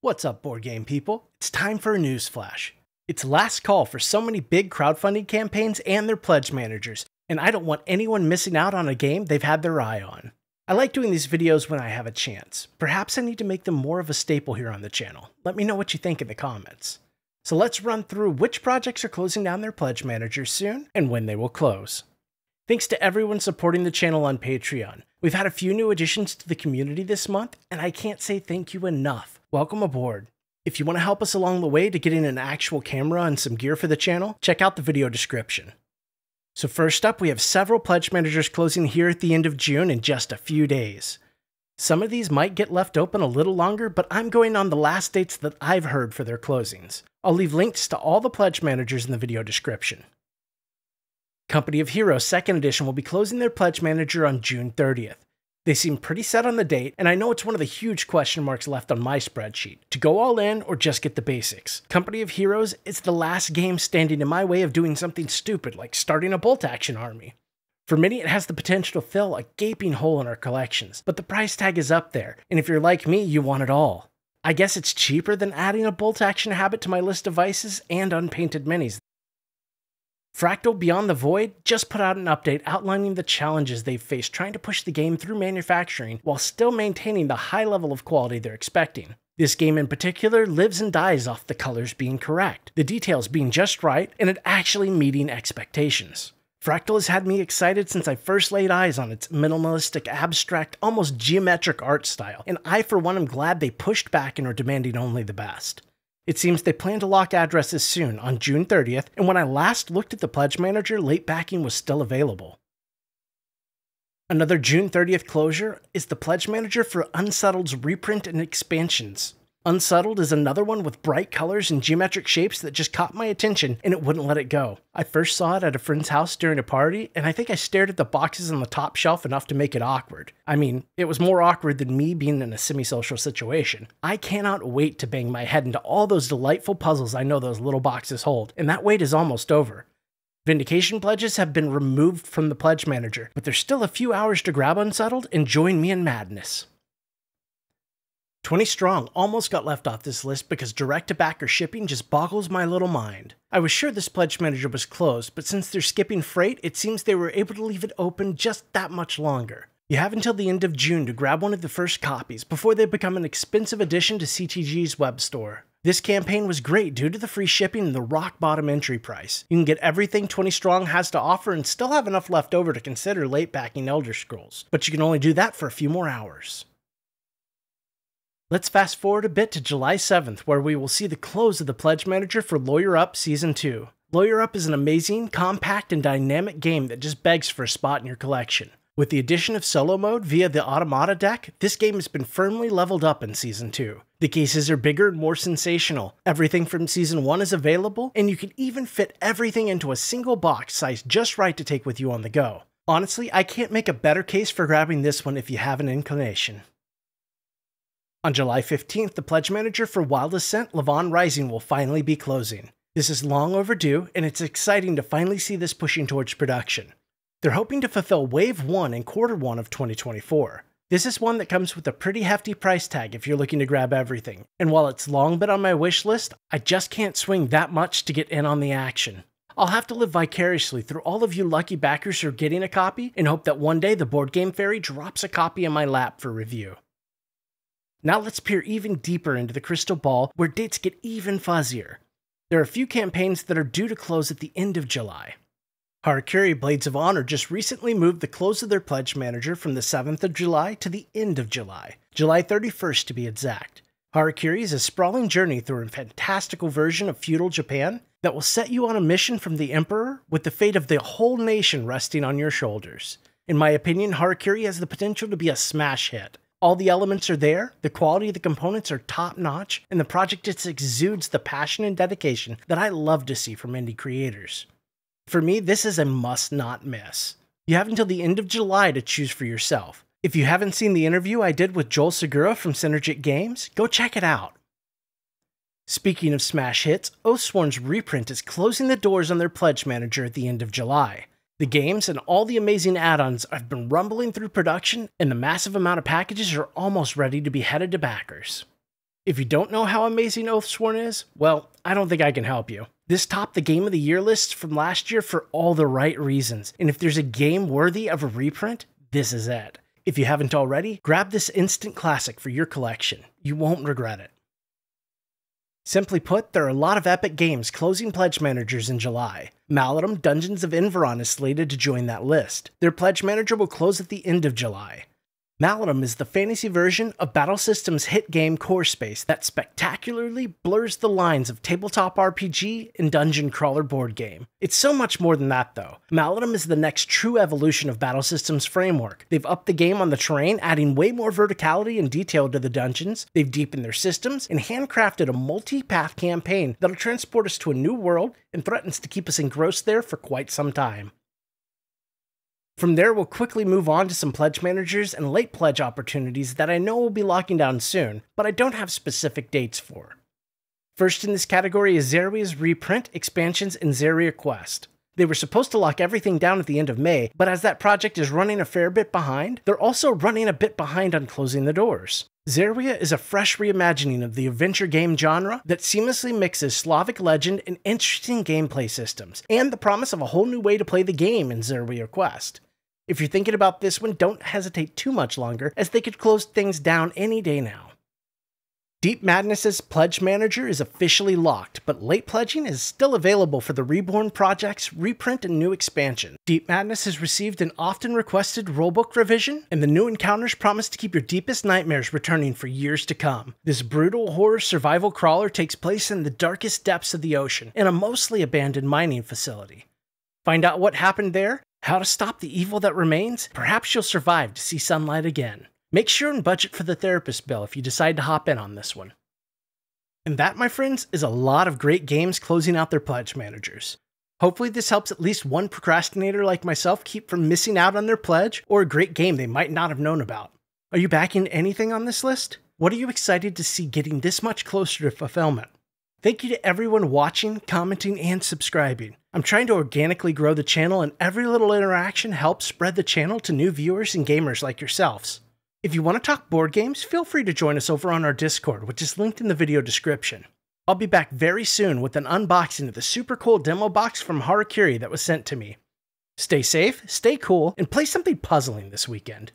What's up, board game people? It's time for a news flash. It's last call for so many big crowdfunding campaigns and their pledge managers, and I don't want anyone missing out on a game they've had their eye on. I like doing these videos when I have a chance. Perhaps I need to make them more of a staple here on the channel. Let me know what you think in the comments. So let's run through which projects are closing down their pledge managers soon and when they will close. Thanks to everyone supporting the channel on Patreon. We've had a few new additions to the community this month, and I can't say thank you enough. Welcome aboard. If you want to help us along the way to getting an actual camera and some gear for the channel, check out the video description. So first up, we have several pledge managers closing here at the end of June in just a few days. Some of these might get left open a little longer, but I'm going on the last dates that I've heard for their closings. I'll leave links to all the pledge managers in the video description. Company of Heroes 2nd Edition will be closing their pledge manager on June 30th. They seem pretty set on the date, and I know it's one of the huge question marks left on my spreadsheet. To go all in or just get the basics. Company of Heroes is the last game standing in my way of doing something stupid like starting a bolt action army. For many, it has the potential to fill a gaping hole in our collections, but the price tag is up there, and if you're like me, you want it all. I guess it's cheaper than adding a bolt action habit to my list of vices and unpainted minis. Fractal Beyond the Void just put out an update outlining the challenges they've faced trying to push the game through manufacturing while still maintaining the high level of quality they're expecting. This game in particular lives and dies off the colors being correct, the details being just right, and it actually meeting expectations. Fractal has had me excited since I first laid eyes on its minimalistic, abstract, almost geometric art style, and I for one am glad they pushed back and are demanding only the best. It seems they plan to lock addresses soon, on June 30th, and when I last looked at the pledge manager, late backing was still available. Another June 30th closure is the pledge manager for Unsettled's reprint and expansions. Unsettled is another one with bright colors and geometric shapes that just caught my attention, and it wouldn't let it go. I first saw it at a friend's house during a party, and I think I stared at the boxes on the top shelf enough to make it awkward. I mean, it was more awkward than me being in a semi-social situation. I cannot wait to bang my head into all those delightful puzzles I know those little boxes hold, and that wait is almost over. Vindication pledges have been removed from the pledge manager, but there's still a few hours to grab Unsettled and join me in madness. 20 Strong almost got left off this list because direct-to-backer shipping just boggles my little mind. I was sure this pledge manager was closed, but since they're skipping freight, it seems they were able to leave it open just that much longer. You have until the end of June to grab one of the first copies before they become an expensive addition to CTG's web store. This campaign was great due to the free shipping and the rock-bottom entry price. You can get everything 20 Strong has to offer and still have enough left over to consider late-backing Elder Scrolls, but you can only do that for a few more hours. Let's fast forward a bit to July 7th, where we will see the close of the pledge manager for Lawyer Up Season 2. Lawyer Up is an amazing, compact, and dynamic game that just begs for a spot in your collection. With the addition of solo mode via the Automata deck, this game has been firmly leveled up in Season 2. The cases are bigger and more sensational. Everything from Season 1 is available, and you can even fit everything into a single box sized just right to take with you on the go. Honestly, I can't make a better case for grabbing this one if you have an inclination. On July 15th, the pledge manager for Wild Assent Lavon Rising will finally be closing. This is long overdue, and it's exciting to finally see this pushing towards production. They're hoping to fulfill Wave 1 and Quarter 1 of 2024. This is one that comes with a pretty hefty price tag if you're looking to grab everything, and while it's long been on my wish list, I just can't swing that much to get in on the action. I'll have to live vicariously through all of you lucky backers who are getting a copy, and hope that one day the Board Game Fairy drops a copy in my lap for review. Now let's peer even deeper into the crystal ball, where dates get even fuzzier. There are a few campaigns that are due to close at the end of July. Harakiri Blades of Honor just recently moved the close of their pledge manager from the 7th of July to the end of July, July 31st to be exact. Harakiri is a sprawling journey through a fantastical version of feudal Japan that will set you on a mission from the Emperor with the fate of the whole nation resting on your shoulders. In my opinion, Harakiri has the potential to be a smash hit. All the elements are there, the quality of the components are top-notch, and the project just exudes the passion and dedication that I love to see from indie creators. For me, this is a must-not miss. You have until the end of July to choose for yourself. If you haven't seen the interview I did with Joel Segura from Synergic Games, go check it out. Speaking of smash hits, Oathsworn's Reprint is closing the doors on their pledge manager at the end of July. The games and all the amazing add-ons have been rumbling through production, and the massive amount of packages are almost ready to be headed to backers. If you don't know how amazing Oathsworn is, well, I don't think I can help you. This topped the Game of the Year list from last year for all the right reasons, and if there's a game worthy of a reprint, this is it. If you haven't already, grab this instant classic for your collection. You won't regret it. Simply put, there are a lot of epic games closing pledge managers in July. Maladum Dungeons of Enveron is slated to join that list. Their pledge manager will close at the end of July. Maladum is the fantasy version of Battle System's hit game Core Space that spectacularly blurs the lines of tabletop RPG and dungeon crawler board game. It's so much more than that though. Maladum is the next true evolution of Battle System's framework. They've upped the game on the terrain, adding way more verticality and detail to the dungeons. They've deepened their systems and handcrafted a multi-path campaign that'll transport us to a new world and threatens to keep us engrossed there for quite some time. From there, we'll quickly move on to some pledge managers and late pledge opportunities that I know will be locking down soon, but I don't have specific dates for. First in this category is Zerywia's Reprint, Expansions, and Zerywia Quest. They were supposed to lock everything down at the end of May, but as that project is running a fair bit behind, they're also running a bit behind on closing the doors. Zerywia is a fresh reimagining of the adventure game genre that seamlessly mixes Slavic legend and interesting gameplay systems, and the promise of a whole new way to play the game in Zerywia Quest. If you're thinking about this one, don't hesitate too much longer, as they could close things down any day now. Deep Madness's Pledge Manager is officially locked, but late pledging is still available for the Reborn Project's reprint and new expansion. Deep Madness has received an often requested rulebook revision, and the new encounters promise to keep your deepest nightmares returning for years to come. This brutal horror survival crawler takes place in the darkest depths of the ocean, in a mostly abandoned mining facility. Find out what happened there, how to stop the evil that remains. Perhaps you'll survive to see sunlight again. Make sure and budget for the therapist bill if you decide to hop in on this one. And that, my friends, is a lot of great games closing out their pledge managers. Hopefully this helps at least one procrastinator like myself keep from missing out on their pledge or a great game they might not have known about. Are you backing anything on this list? What are you excited to see getting this much closer to fulfillment? Thank you to everyone watching, commenting, and subscribing. I'm trying to organically grow the channel, and every little interaction helps spread the channel to new viewers and gamers like yourselves. If you want to talk board games, feel free to join us over on our Discord, which is linked in the video description. I'll be back very soon with an unboxing of the super cool demo box from Harakiri that was sent to me. Stay safe, stay cool, and play something puzzling this weekend.